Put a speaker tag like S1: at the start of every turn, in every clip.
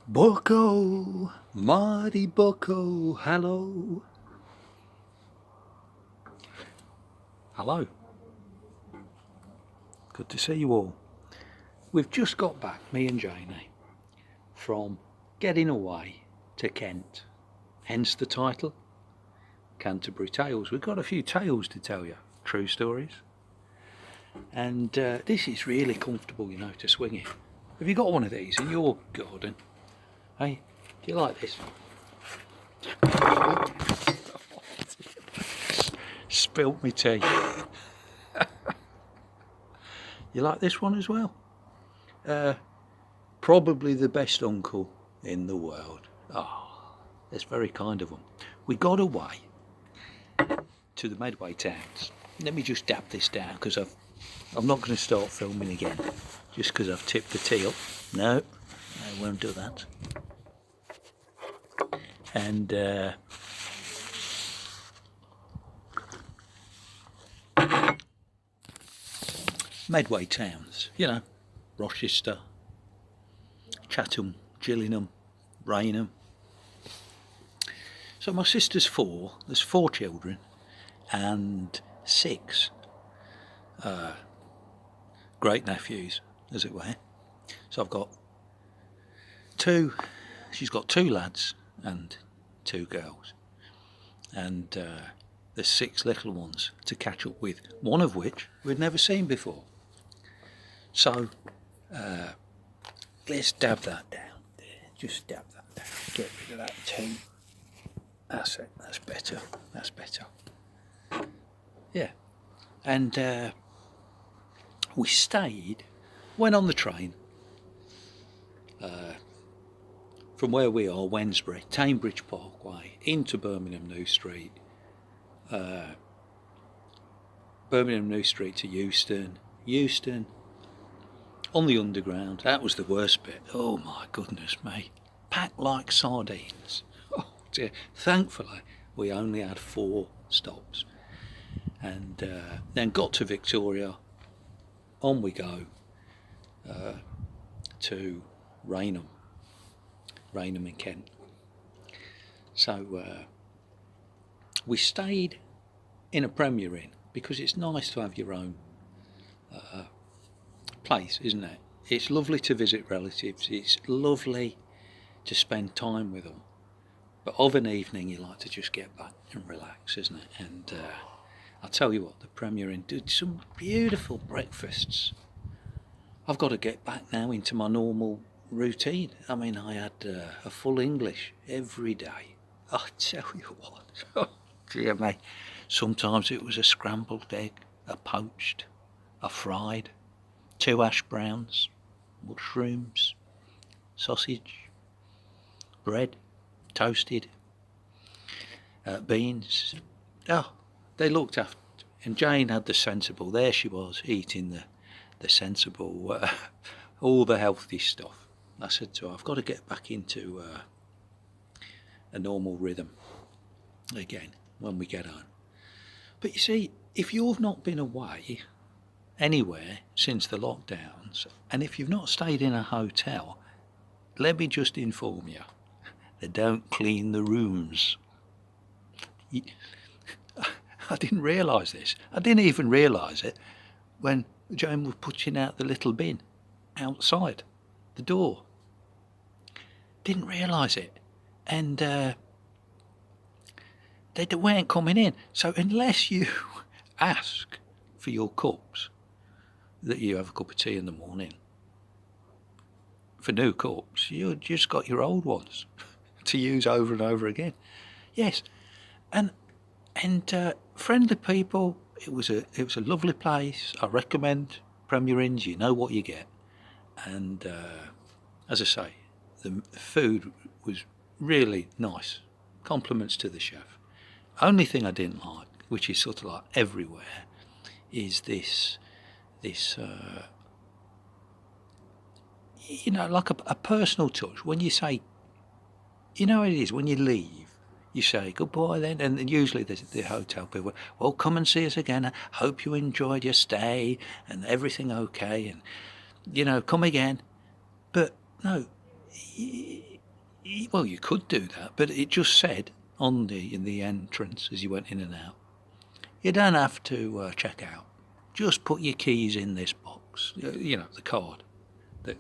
S1: Bucko, mighty Bucko, hello. Hello. Good to see you all. We've just got back, me and Janie, from getting away to Kent. Hence the title, Canterbury Tales. We've got a few tales to tell you, true stories. And this is really comfortable, you know, to swing it. Have you got one of these in your garden? Hey, do you like this? Spilt me tea. You like this one as well? Probably the best uncle in the world. Oh, that's very kind of them. We got away to the Medway Towns. Let me just dab this down because I'm not going to start filming again just because I've tipped the tea up. No, I won't do that. And Medway Towns, you know, Rochester, Chatham, Gillingham, Rainham. So my sister's 4, there's 4 children and 6 great nephews, as it were. So I've got 2, she's got 2 lads and 2 girls, and there's 6 little ones to catch up with, one of which we'd never seen before. So let's dab that down there, just dab that down, get rid of that tea. That's it, that's better, that's better. Yeah, and we stayed, went on the train from where we are, Wednesbury, Cambridge Parkway, into Birmingham New Street, Birmingham New Street to Euston, on the underground. That was the worst bit. Oh my goodness me, packed like sardines. Oh dear. Thankfully we only had 4 stops, and then got to Victoria. On we go to Rainham in Kent. So we stayed in a Premier Inn because it's nice to have your own place, isn't it? It's lovely to visit relatives, it's lovely to spend time with them, but of an evening you like to just get back and relax, isn't it? And I'll tell you what, the Premier Inn did some beautiful breakfasts. I've got to get back now into my normal routine. I mean, I had a full English every day. I tell you what, oh dear me, sometimes it was a scrambled egg, a poached, a fried, 2 hash browns, mushrooms, sausage, bread, toasted, beans. Oh, they looked after, and Jane had the sensible. There she was, eating the sensible, all the healthy stuff. I said to her, I've got to get back into a normal rhythm again when we get home. But you see, if you've not been away anywhere since the lockdowns, and if you've not stayed in a hotel, let me just inform you, they don't clean the rooms. I didn't realise this. I didn't even realise it when Jane was putting out the little bin outside the door. Didn't realise it. And they weren't coming in. So unless you ask for your cups, that you have a cup of tea in the morning, for new cups, you just got your old ones to use over and over again. Yes, and friendly people. It was a lovely place. I recommend Premier Inns. You know what you get, and as I say, the food was really nice. Compliments to the chef. Only thing I didn't like, which is sort of like everywhere, is this you know, like a personal touch. When you say, you know, it is when you leave, you say goodbye then, and usually the hotel people, well, come and see us again. I hope you enjoyed your stay and everything okay, and you know, come again. But no, Well, you could do that, but it just said on the entrance as you went in and out, you don't have to check out. Just put your keys in this box, the card that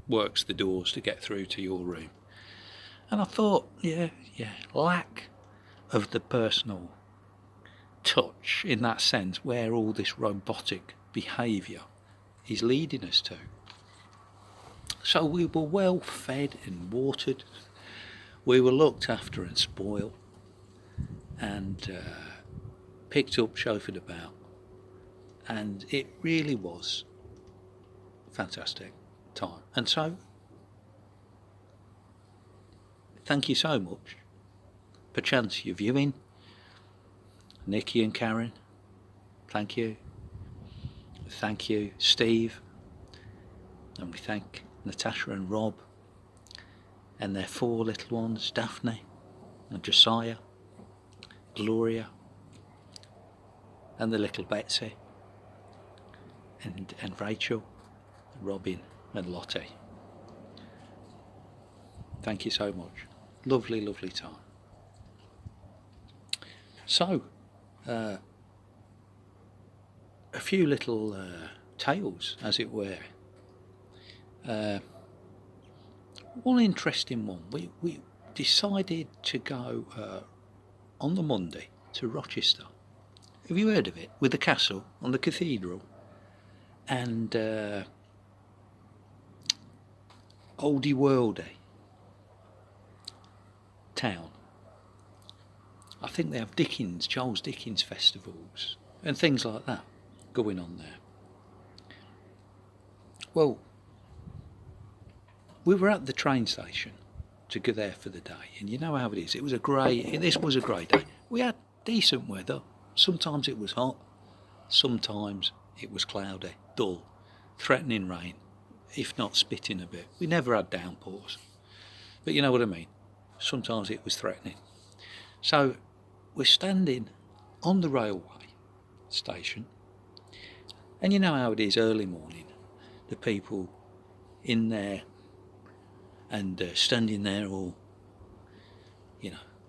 S1: works the doors to get through to your room. And I thought, yeah, lack of the personal touch in that sense, where all this robotic behaviour is leading us to. So we were well fed and watered, we were looked after and spoiled, and picked up, chauffeured about, and it really was fantastic time. And so, thank you so much. Perchance you're viewing, Nikki and Karen, thank you. Thank you, Steve, and we thank Natasha and Rob and their 4 little ones, Daphne and Josiah, Gloria and the little Betsy and Rachel, Robin and Lottie. Thank you so much. Lovely, lovely time. So, a few little tales, as it were. One interesting one. We decided to go on the Monday to Rochester. Have you heard of it? With the castle on the cathedral and oldie worldy town. I think they have Charles Dickens festivals and things like that going on there. Well, we were at the train station to go there for the day, and you know how it is. This was a grey day. We had decent weather. Sometimes it was hot, sometimes it was cloudy, dull, threatening rain, if not spitting a bit. We never had downpours, but you know what I mean. Sometimes it was threatening. So we're standing on the railway station, and you know how it is early morning, the people in there and standing there all,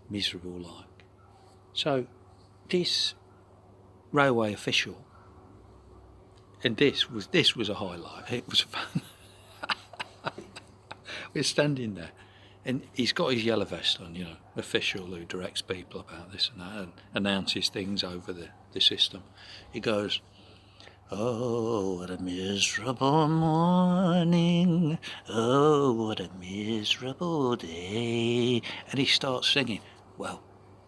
S1: miserable like. So this railway official, and this was a highlight. It was fun. We're standing there, and he's got his yellow vest on, official who directs people about this and that, and announces things over the system. He goes, "Oh, what a miserable morning. Oh, what a miserable day." And he starts singing. Well,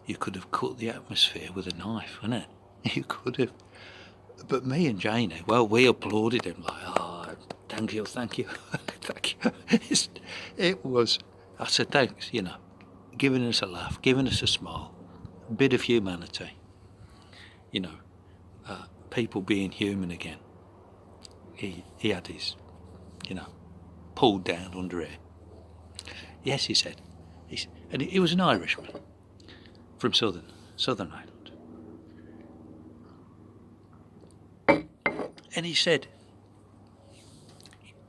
S1: you could have cut the atmosphere with a knife, couldn't it? You could have. But me and Janie, well, we applauded him like, "Oh, thank you, thank you." It was, I said, thanks, giving us a laugh, giving us a smile, a bit of humanity, people being human again. He had his, pulled down under it. Yes, he said. And he was an Irishman from Southern Ireland. And he said,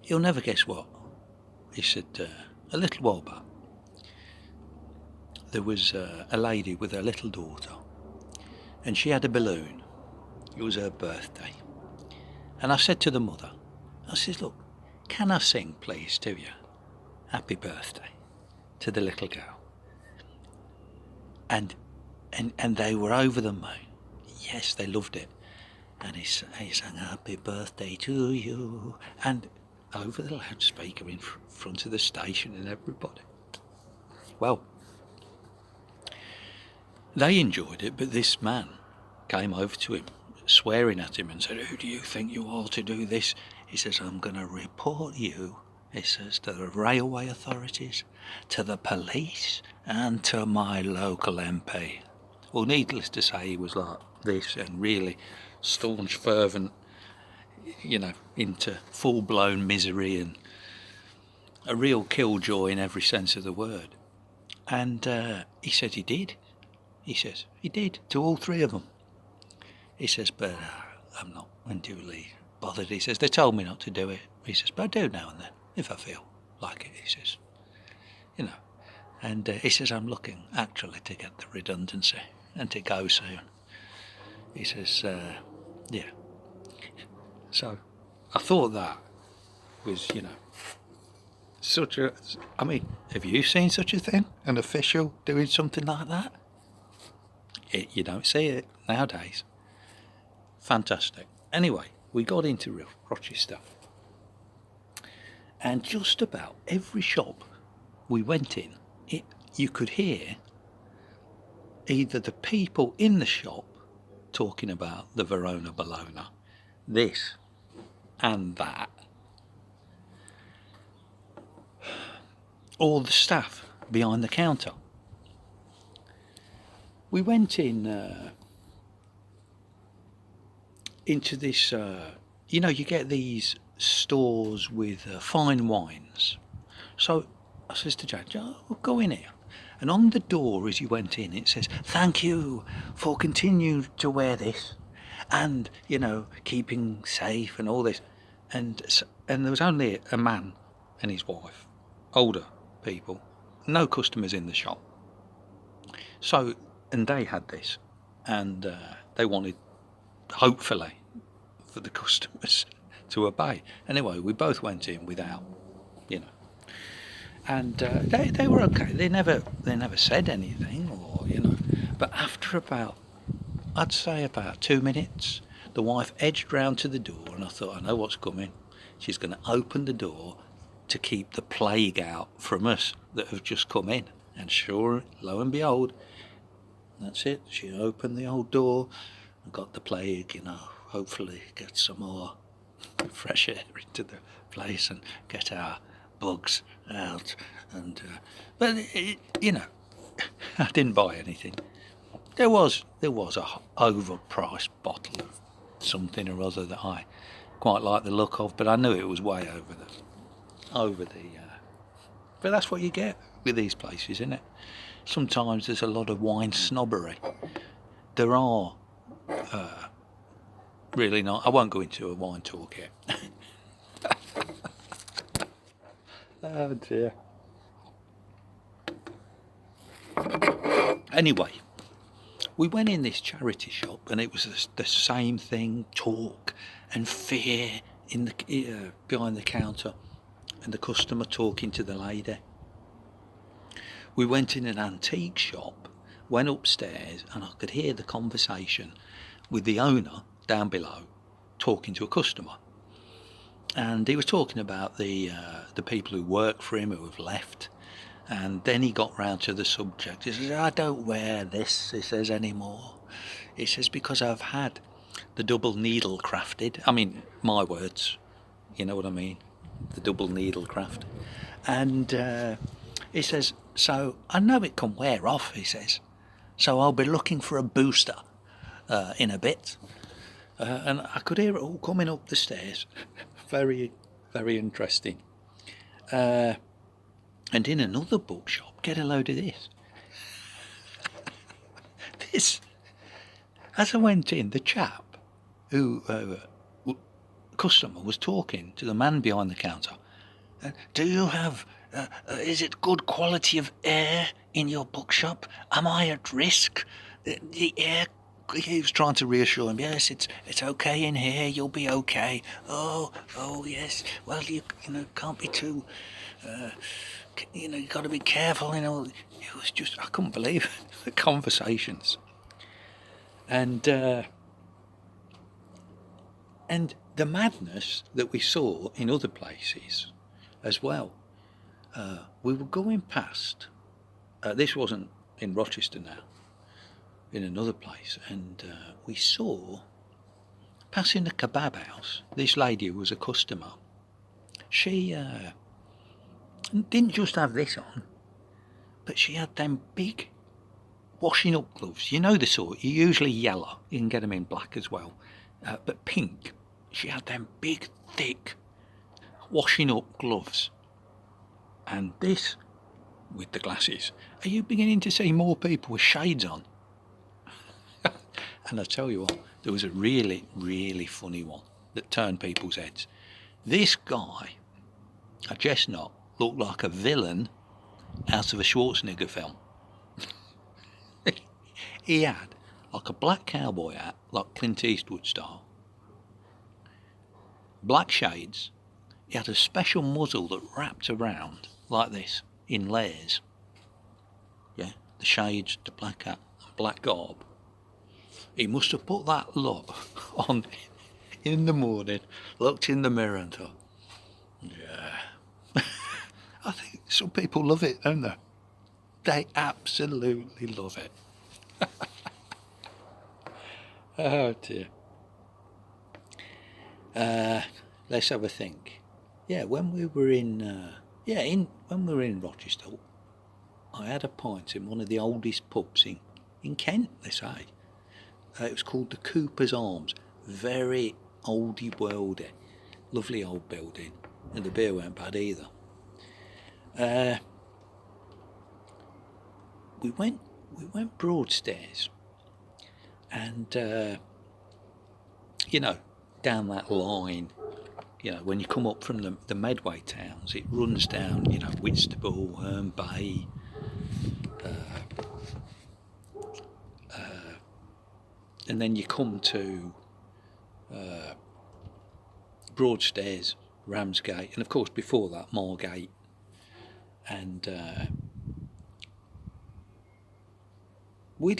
S1: "You'll never guess what." He said, a little while back, there was a lady with her little daughter, and she had a balloon. It was her birthday. And I said to the mother, I said, "Look, can I sing, please, to you? Happy birthday," to the little girl. And they were over the moon. Yes, they loved it. And he sang, "Happy birthday to you," and over the loudspeaker in front of the station and everybody. Well, they enjoyed it, but this man came over to him, swearing at him, and said, "Who do you think you are to do this?" He says, "I'm going to report you," he says, "to the railway authorities, to the police, and to my local MP." Well, needless to say, he was like this, and really staunch, fervent, into full-blown misery and a real killjoy in every sense of the word. And he said he did. He says he did to all 3 of them. He says, "But I'm not unduly bothered." He says, "They told me not to do it." He says, "But I do now and then, if I feel like it." He says, And he says, I'm looking actually to get the redundancy and to go soon. He says, yeah. So I thought that was, such a... I mean, have you seen such a thing? An official doing something like that? You don't see it nowadays. Fantastic. Anyway, we got into Rochester. And just about every shop we went in, you could hear either the people in the shop talking about the Verona Bologna, this and that, or the staff behind the counter. We went in into this, you get these stores with fine wines. So I says to Jane, we'll go in here. And on the door as you went in, it says, thank you for continuing to wear this and, keeping safe and all this. And there was only a man and his wife, older people, no customers in the shop. So, and they had this, and they wanted, hopefully, for the customers to obey. Anyway, we both went in without, and they were okay. They never said anything, or But after about, I'd say about 2 minutes, the wife edged round to the door, and I thought, I know what's coming. She's going to open the door to keep the plague out from us that have just come in. And sure, lo and behold, that's it. She opened the old door and got the plague, hopefully get some more fresh air into the place and get our bugs out. And but I didn't buy anything. There was a overpriced bottle of something or other that I quite like the look of, but I knew it was way over the. But that's what you get with these places, isn't it? Sometimes there's a lot of wine snobbery. There are really not. I won't go into a wine talk yet. Oh dear. Anyway, we went in this charity shop, and it was the same thing: talk and fear in the behind the counter, and the customer talking to the lady. We went in an antique shop, went upstairs, and I could hear the conversation with the owner down below talking to a customer. And he was talking about the people who work for him who have left. And then he got round to the subject. He says, I don't wear this, he says, anymore. He says, because I've had the double needle crafted. I mean, my words, you know what I mean? The double needle craft. And he says, so I know it can wear off, he says. So I'll be looking for a booster in a bit. And I could hear it all coming up the stairs. Very, very interesting. And in another bookshop, get a load of this. This, as I went in, the chap who, customer, was talking to the man behind the counter. Do you have, is it good quality of air in your bookshop? Am I at risk? The air, he was trying to reassure him, yes, it's okay in here, you'll be okay. Oh, yes, well, you can't be too... you've got to be careful, It was just, I couldn't believe the conversations. And the madness that we saw in other places as well. We were going past, this wasn't in Rochester now, in another place, and we saw, passing the kebab house, this lady who was a customer. She didn't just have this on, but she had them big washing up gloves. You know the sort, usually yellow, you can get them in black as well, but pink. She had them big, thick washing up gloves. And this, with the glasses, are you beginning to see more people with shades on? And I tell you what, there was a really, really funny one that turned people's heads. This guy, a chestnut, looked like a villain out of a Schwarzenegger film. He had like a black cowboy hat, like Clint Eastwood style, black shades. He had a special muzzle that wrapped around like this in layers. Yeah, the shades, the black hat, black garb. He must have put that look on in the morning, looked in the mirror and thought, yeah. I think some people love it, don't they? They absolutely love it. Oh dear. Let's have a think. Yeah, when we were in when we were in Rochester, I had a pint in one of the oldest pubs in Kent, they say. It was called the Cooper's Arms. Very oldie worldy, lovely old building, and the beer weren't bad either. We went Broadstairs, and down that line, when you come up from the Medway towns, it runs down, Whitstable, Herne Bay, and then you come to Broadstairs, Ramsgate, and of course before that Margate, and we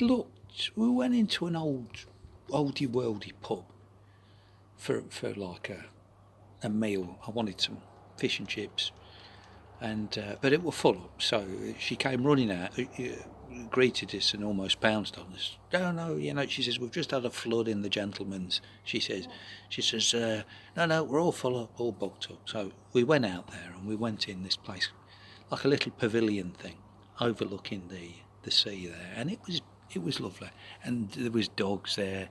S1: went into an oldie worldy pub for like a meal. I wanted some fish and chips, and but it was full up, so she came running out, greeted us and almost pounced on us. No, she says, we've just had a flood in the gentleman's. She says, no, we're all full up, all booked up. So we went out there and we went in this place, like a little pavilion thing, overlooking the sea there, and it was lovely. And there was dogs there,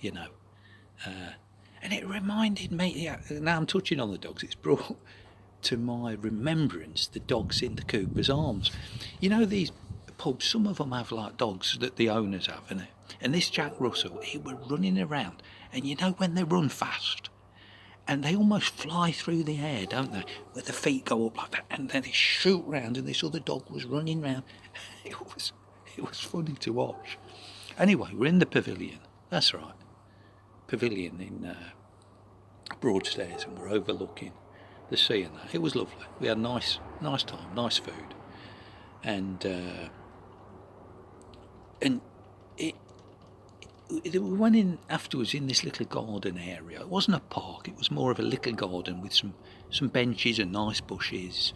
S1: and it reminded me. Now I'm touching on the dogs. It's brought to my remembrance the dogs in the Cooper's Arms. These pubs, some of them have like dogs that the owners have, and this Jack Russell, he was running around, and when they run fast, and they almost fly through the air, don't they, where the feet go up like that, and then they shoot round, and this other dog was running round. It was funny to watch. Anyway, we're in the pavilion. That's right, pavilion in Broadstairs, and we're overlooking the sea and that. It was lovely. We had a nice time, nice food, and we went in afterwards in this little garden area. It wasn't a park, it was more of a little garden with some benches and nice bushes,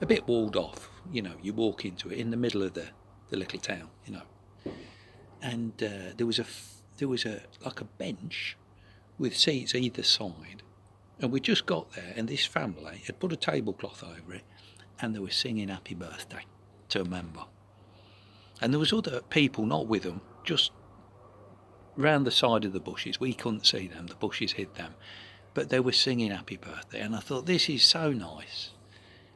S1: a bit walled off. You walk into it in the middle of the little town, and there was a like a bench with seats either side, and we just got there, and this family had put a tablecloth over it, and they were singing happy birthday to a member. And there was other people not with them, just round the side of the bushes. We couldn't see them, the bushes hid them, but they were singing happy birthday, and I thought, this is so nice.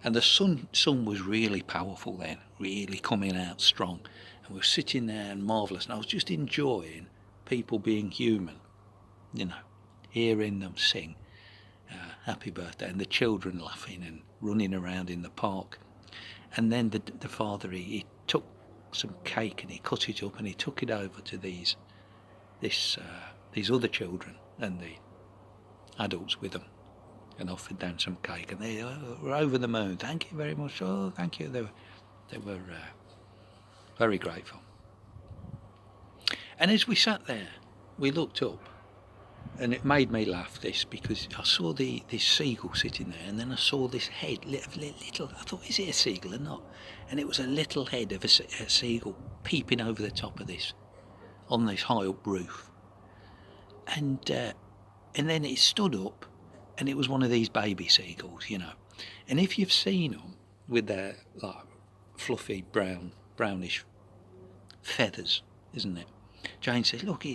S1: And the sun was really powerful then, really coming out strong, and we were sitting there and marvellous, and I was just enjoying people being human, hearing them sing happy birthday, and the children laughing and running around in the park. And then the father, he took some cake and he cut it up and he took it over to these other children and the adults with them, and offered them some cake, and they were over the moon. Thank you very much. Oh, thank you. They were very grateful. And as we sat there, we looked up, and it made me laugh, this, because I saw this seagull sitting there, and then I saw this head, little, I thought, is it a seagull or not? And it was a little head of a seagull peeping over the top of this, on this high up roof. And then it stood up, and it was one of these baby seagulls, And if you've seen them with their like fluffy brownish feathers, isn't it? Jane says, look,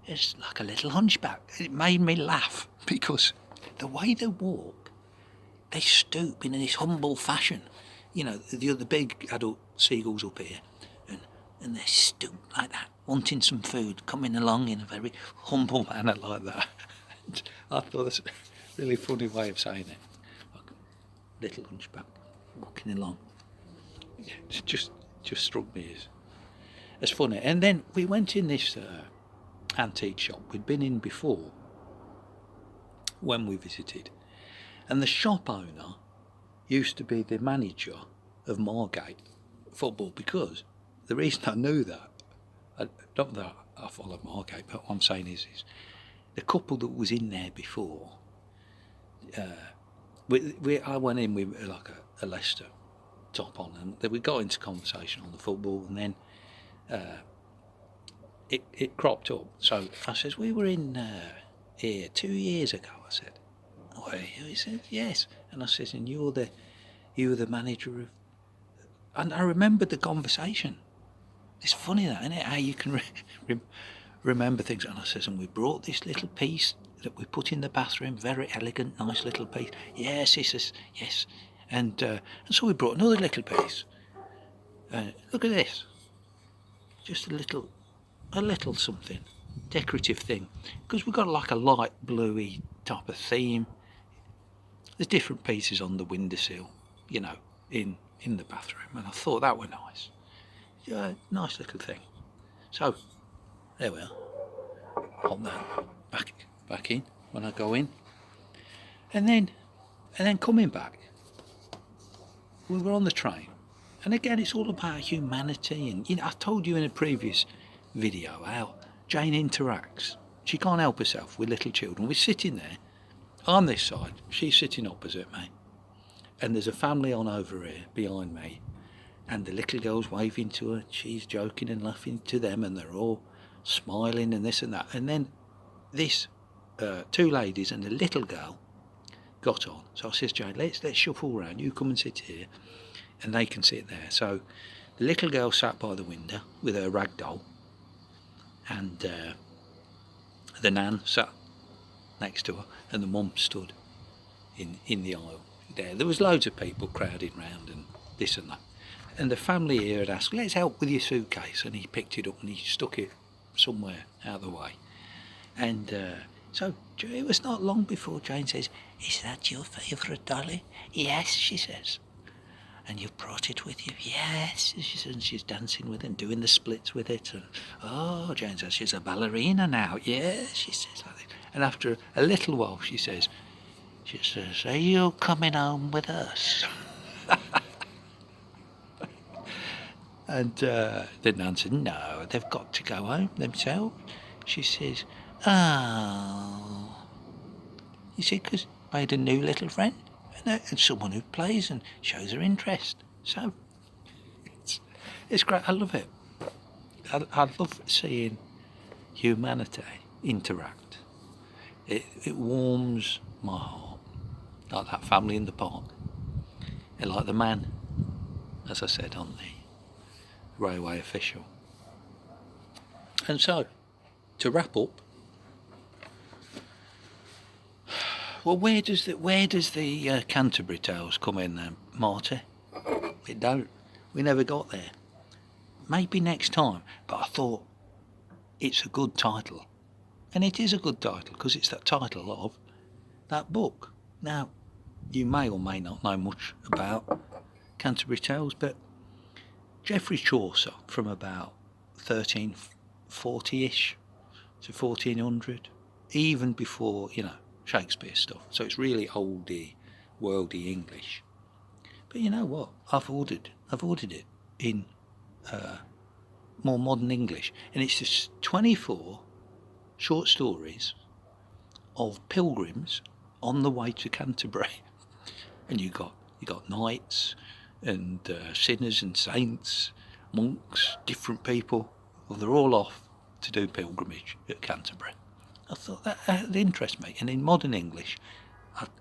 S1: it's like a little hunchback. It made me laugh because the way they walk, they stoop in this humble fashion. The other big adult seagulls up here, and they stoop like that, wanting some food, coming along in a very humble manner like that. I thought that's a really funny way of saying it, like little hunchback. walking along. It just struck me as funny. And then we went in this antique shop we'd been in before when we visited, and the shop owner used to be the manager of Margate football, because the reason I knew that, not that I follow Margate, but what I'm saying is the couple that was in there before, I went in with like a Leicester top on, and then we got into conversation on the football, and then it cropped up. So I says, we were in here 2 years ago. I said, oh, he said, yes. And I says, and you were the manager of, and I remembered the conversation. It's funny that, isn't it, how you can remember things. And I says, and we brought this little piece that we put in the bathroom, very elegant, nice little piece. Yes, he says, yes. And so we brought another little piece. Look at this. Just a little something, decorative thing. Because we've got like a light bluey type of theme. There's different pieces on the windowsill, you know, in the bathroom. And I thought that were nice. Yeah, nice little thing. So, there we are. Pop that back in when I go in. And then coming back, we were on the train. And again, it's all about humanity. And you know, I told you in a previous video how Jane interacts. She can't help herself with little children. We're sitting there on this side. She's sitting opposite me. And there's a family on over here behind me. And the little girl's waving to her. She's joking and laughing to them. And they're all smiling and this and that. And then this two ladies and a little girl got on. So I says, Jane, let's shuffle around. You come and sit here. And they can sit there. So the little girl sat by the window with her rag doll, and the nan sat next to her, and the mum stood in the aisle there. There was loads of people crowding round and this and that. And the family here had asked, let's help with your suitcase, and he picked it up and he stuck it somewhere out of the way. And so it was not long before Jane says, is that your favourite dolly? Yes, she says. And you've brought it with you? Yes, she says, and she's dancing with it and doing the splits with it. And, oh, Jane says, she's a ballerina now. Yes, she says like that. And after a little while, she says, are you coming home with us? And the nan said, no, they've got to go home themselves. She says, oh. You see, because made a new little friend. And someone who plays and shows her interest. So it's great. I love it. I love seeing humanity interact. It warms my heart, like that family in the park, and like the man, as I said, on the railway official. And so, to wrap up. Well, where does the Canterbury Tales come in then, Marty? It don't. We never got there. Maybe next time, but I thought it's a good title. And it is a good title, because it's that title of that book. Now, you may or may not know much about Canterbury Tales, but Geoffrey Chaucer, from about 1340-ish to 1400, even before, Shakespeare stuff. So it's really oldie, worldy English. But you know what? I've ordered it in more modern English, and it's just 24 short stories of pilgrims on the way to Canterbury. And you got knights and sinners and saints, monks, different people. Well, they're all off to do pilgrimage at Canterbury. I thought that interests me, and in modern English,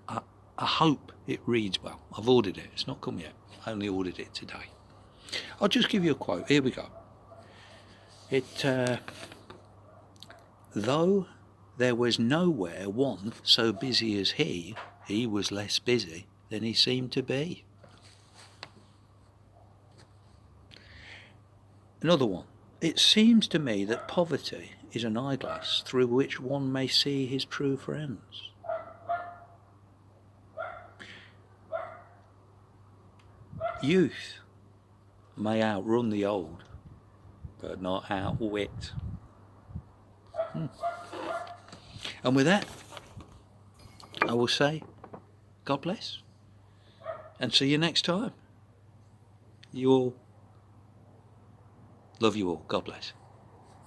S1: I hope it reads well. I've ordered it. It's not come yet. I only ordered it today. I'll just give you a quote. Here we go. Though there was nowhere one so busy as he was less busy than he seemed to be. Another one. It seems to me that poverty is an eyeglass through which one may see his true friends. youth may outrun the old, but not outwit. And with that, I will say, God bless, and see you next time. You all, love you all. God bless.